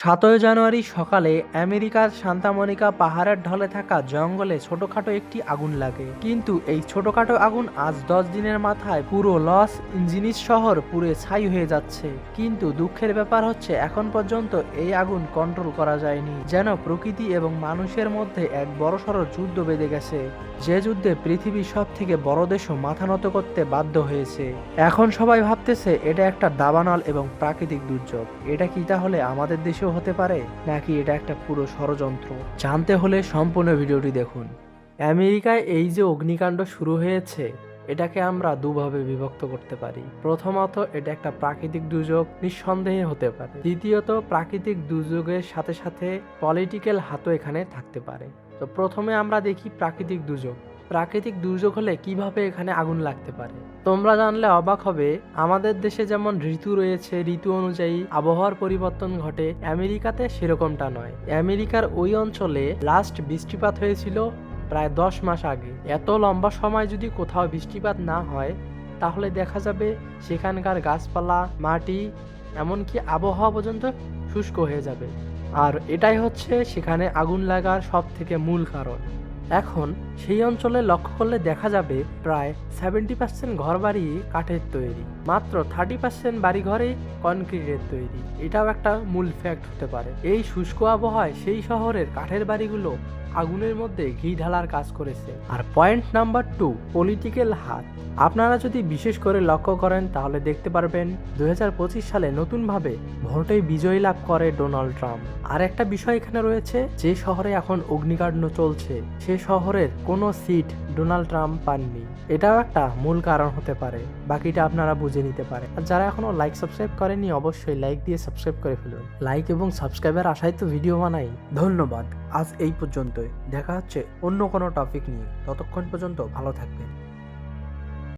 ৭ই জানুয়ারি সকালে আমেরিকার সান্তা মনিকা পাহাড়ের ঢলে থাকা জঙ্গলে ছোটখাটো একটি আগুন লাগে। কিন্তু এই ছোটখাটো আগুন আজ ১০ দিনের মাথায় পুরো লস এঞ্জেলিস শহর পুড়ে ছাই হয়ে যাচ্ছে। কিন্তু দুঃখের ব্যাপার হচ্ছে এখন পর্যন্ত এই আগুন কন্ট্রোল করা যায়নি। যেন প্রকৃতি এবং মানুষের মধ্যে এক বড়সড় যুদ্ধ বেঁধে গেছে, যে যুদ্ধে পৃথিবীর সব থেকে বড় দেশও মাথা নত করতে বাধ্য হয়েছে। এখন সবাই ভাবতেছে এটা একটা দাবানল এবং প্রাকৃতিক দুর্যোগ। এটা কি তাহলে আমাদের দেশেও হতে পারে, নাকি এটা একটা পুরো ষড়যন্ত্র? জানতে হলে সম্পূর্ণ ভিডিওটি দেখুন। আমেরিকায় এই যে অগ্নিকাণ্ড শুরু হয়েছে, এটাকে আমরা দুভাবে বিভক্ত করতে পারি। প্রথমত, এটা একটা প্রাকৃতিক দুর্যোগ নিঃসন্দেহে হতে পারে। দ্বিতীয়ত, প্রাকৃতিক দুর্যোগের সাথে সাথে পলিটিক্যাল হাতও এখানে থাকতে পারে। তো প্রথমে আমরা দেখি প্রাকৃতিক দুর্যোগ। প্রাকৃতিক দুর্যোগ হলে কিভাবে এখানে আগুন লাগতে পারে তোমরা জানলে অবাক হবে। আমাদের দেশে যেমন ঋতু রয়েছে, ঋতু অনুযায়ী আবহাওয়ার পরিবর্তন ঘটে, আমেরিকাতে সেরকমটা নয়। আমেরিকার ওই অঞ্চলে লাস্ট বৃষ্টিপাত হয়েছিল প্রায় 10 মাস আগে। এত লম্বা সময় যদি কোথাও বৃষ্টিপাত না হয়, তাহলে দেখা যাবে সেখানকার গাছপালা, মাটি, এমনকি আবহাওয়া পর্যন্ত শুষ্ক হয়ে যাবে। আর এটাই হচ্ছে সেখানে আগুন লাগার সব থেকে মূল কারণ। এখন সেই অঞ্চলে লক্ষ্য করলে দেখা যাবে প্রায় 70% ঘরবাড়ি কাঠের তৈরি, মাত্র 30% বাড়িঘরে কনক্রিটের তৈরি। এটাও একটা মূল ফ্যাক্ট হতে পারে। এই শুষ্ক আবহাওয়ায় সেই শহরের কাঠের বাড়িগুলো আগুনের মধ্যে ঘি ঢালার কাজ করেছে। আর পয়েন্ট নাম্বার 2, পলিটিক্যাল হাত। আপনারা যদি বিশেষ করে লক্ষ্য করেন তাহলে দেখতে পারবেন 2025 সালে নতুনভাবে ভোটে বিজয়ী লাভ করে ডোনাল্ড ট্রাম্প। আর একটা বিষয় এখানে রয়েছে, যে শহরে এখন অগ্নিকাণ্ড চলছে সে শহরের কোনো সিট ডোনাল্ড ট্রাম্প পাননি। এটাও একটা মূল কারণ হতে পারে। বাকিটা আপনারা বুঝে নিতে পারেন। আর যারা এখনো লাইক সাবস্ক্রাইব করেনি, অবশ্যই লাইক দিয়ে সাবস্ক্রাইব করে ফেলুন। লাইক এবং সাবস্ক্রাইবের আশায় তো ভিডিও বানাই। ধন্যবাদ। আজ এই পর্যন্তই। দেখা হচ্ছে অন্য কোনো টপিক নিয়ে। ততক্ষণ পর্যন্ত ভালো থাকবেন।